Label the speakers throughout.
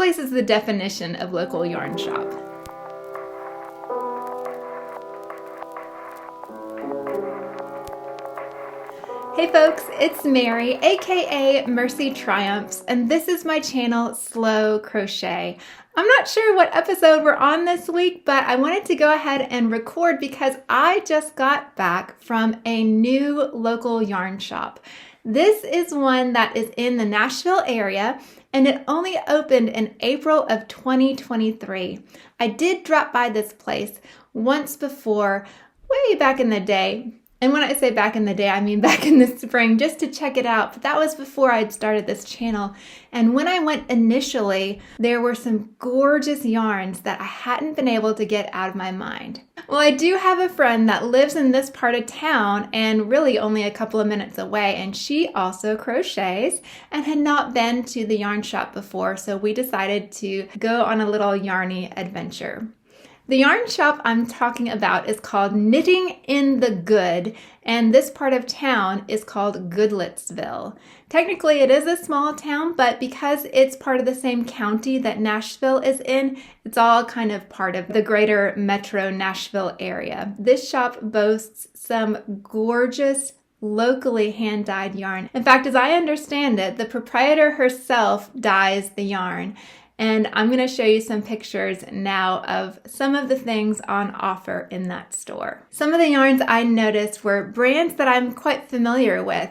Speaker 1: place is the definition of local yarn shop. Hey folks, it's Mary, aka MercyTriumphs, and this is my channel, Slow Crochet. I'm not sure what episode we're on this week, but I wanted to go ahead and record because I just got back from a new local yarn shop. This is one that is in the Nashville area, and it only opened in April of 2023. I did drop by this place once before, way back in the day. And when I say back in the day, I mean back in the spring, just to check it out. But that was before I'd started this channel. And when I went initially, there were some gorgeous yarns that I hadn't been able to get out of my mind. Well, I do have a friend that lives in this part of town and really only a couple of minutes away. And she also crochets and had not been to the yarn shop before. So we decided to go on a little yarny adventure. The yarn shop I'm talking about is called Knitting in the Good, and this part of town is called Goodlettsville. Technically, it is a small town, but because it's part of the same county that Nashville is in, it's all kind of part of the greater metro Nashville area. This shop boasts some gorgeous locally hand-dyed yarn. In fact, as I understand it, the proprietor herself dyes the yarn. And I'm going to show you some pictures now of some of the things on offer in that store. Some of the yarns I noticed were brands that I'm quite familiar with.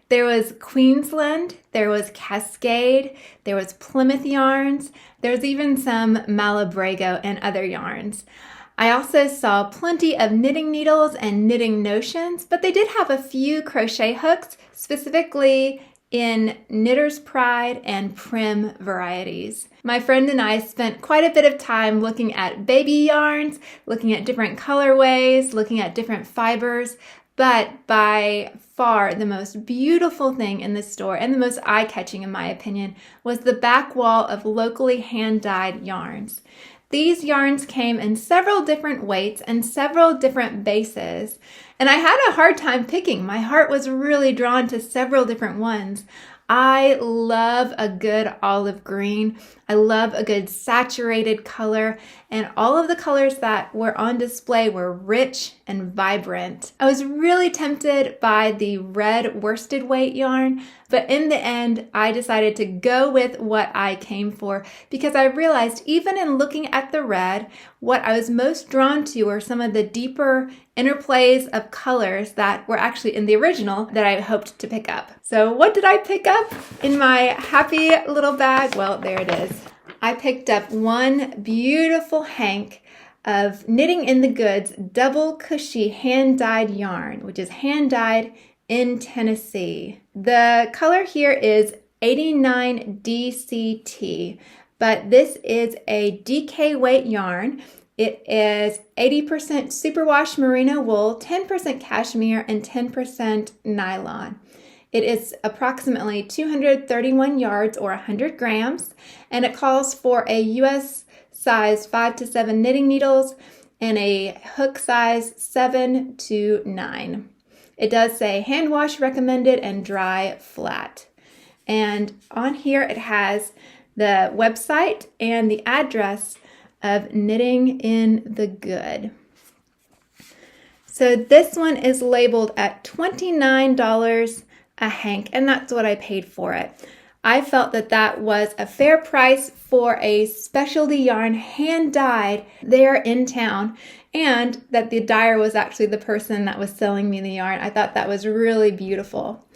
Speaker 1: There was Queensland, there was Cascade, there was Plymouth yarns, there's even some Malabrigo and other yarns. I also saw plenty of knitting needles and knitting notions, but they did have a few crochet hooks, specifically in Knitter's Pride and Prim varieties. My friend and I spent quite a bit of time looking at baby yarns, looking at different colorways, looking at different fibers, but by far the most beautiful thing in this store, and the most eye-catching in my opinion, was the back wall of locally hand-dyed yarns. These yarns came in several different weights and several different bases, and I had a hard time picking. My heart was really drawn to several different ones. I love a good olive green. I love a good saturated color, and all of the colors that were on display were rich and vibrant. I was really tempted by the red worsted weight yarn, but in the end, I decided to go with what I came for because I realized even in looking at the red, what I was most drawn to were some of the deeper interplays of colors that were actually in the original that I hoped to pick up. So what did I pick up in my happy little bag? Well, there it is. I picked up one beautiful hank of Knitting in the Goods double cushy hand-dyed yarn, which is hand-dyed in Tennessee. The color here is 89 DCT, but this is a DK weight yarn. It is 80% superwash merino wool, 10% cashmere, and 10% nylon. It is approximately 231 yards or 100 grams, and it calls for a US size 5 to 7 knitting needles and a hook size 7 to 9. It does say hand wash recommended and dry flat. And on here it has the website and the address of Knitting in the Good. So this one is labeled at $29 a hank, and that's what I paid for it. I felt that that was a fair price for a specialty yarn hand-dyed there in town, and that the dyer was actually the person that was selling me the yarn. I thought that was really beautiful.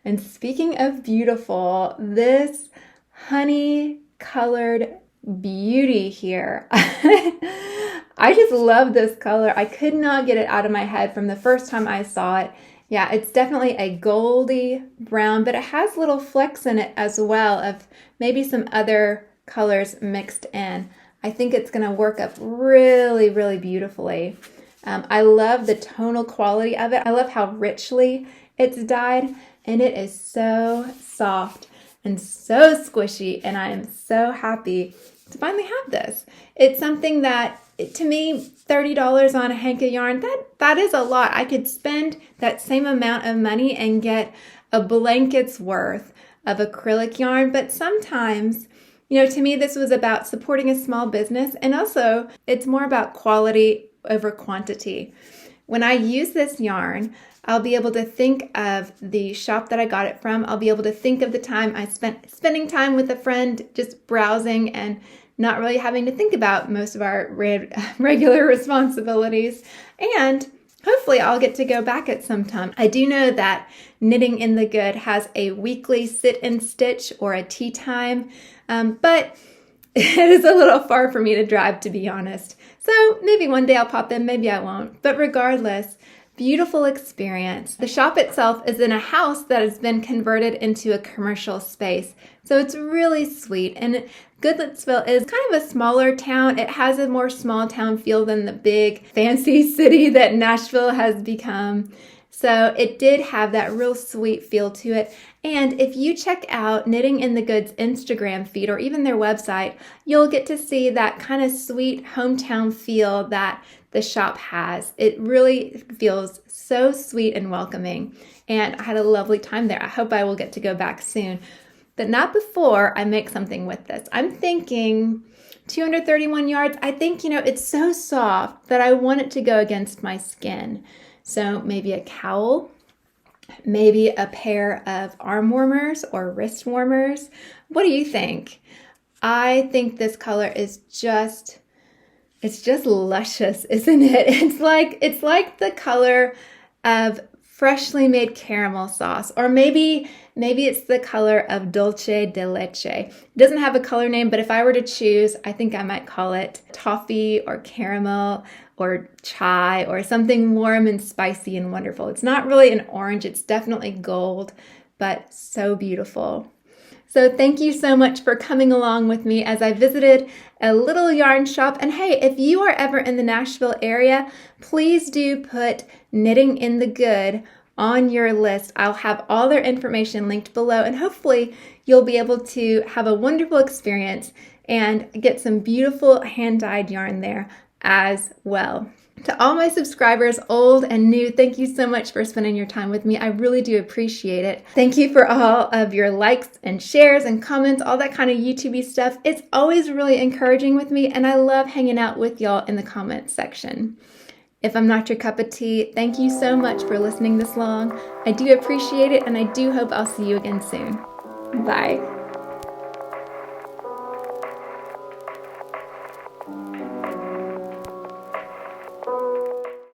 Speaker 1: And speaking of beautiful, this honey-colored beauty here. I just love this color. I could not get it out of my head from the first time I saw it. Yeah, it's definitely a goldy brown, but it has little flecks in it as well of maybe some other colors mixed in. I think it's going to work up really, really beautifully. I love the tonal quality of it. I love how richly it's dyed, and it is so soft and so squishy, and I am so happy to finally have this. It's something that, to me, $30 on a hank of yarn, that is a lot. I could spend that same amount of money and get a blanket's worth of acrylic yarn, but sometimes You know, to me, this was about supporting a small business, and also it's more about quality over quantity. When I use this yarn, I'll be able to think of the shop that I got it from. I'll be able to think of the time I spent spending time with a friend, just browsing and not really having to think about most of our regular responsibilities. And hopefully I'll get to go back at some time. I do know that Knitting in the Good has a weekly sit and stitch or a tea time, but it is a little far for me to drive, to be honest. So maybe one day I'll pop in, maybe I won't. But regardless, beautiful experience. The shop itself is in a house that has been converted into a commercial space. So it's really sweet. And Goodlettsville is kind of a smaller town. It has a more small town feel than the big fancy city that Nashville has become. So it did have that real sweet feel to it. And if you check out Knitting in the Good's Instagram feed or even their website, you'll get to see that kind of sweet hometown feel that the shop has. It really feels so sweet and welcoming. And I had a lovely time there. I hope I will get to go back soon, but not before I make something with this. I'm thinking 231 yards. I think, it's so soft that I want it to go against my skin. So maybe a cowl, maybe a pair of arm warmers or wrist warmers. What do you think? I think this color is it's just luscious, isn't it? It's like the color of freshly made caramel sauce, or maybe it's the color of dulce de leche. It doesn't have a color name, but if I were to choose, I think I might call it toffee or caramel or chai or something warm and spicy and wonderful. It's not really an orange, it's definitely gold, but so beautiful. So thank you so much for coming along with me as I visited a little yarn shop. And hey, if you are ever in the Nashville area, please do put Knitting in the Good on your list. I'll have all their information linked below, and hopefully you'll be able to have a wonderful experience and get some beautiful hand-dyed yarn there as well. To all my subscribers, old and new, thank you so much for spending your time with me. I really do appreciate it. Thank you for all of your likes and shares and comments, all that kind of YouTube-y stuff. It's always really encouraging with me, and I love hanging out with y'all in the comments section. If I'm not your cup of tea, thank you so much for listening this long. I do appreciate it, and I do hope I'll see you again soon. Bye.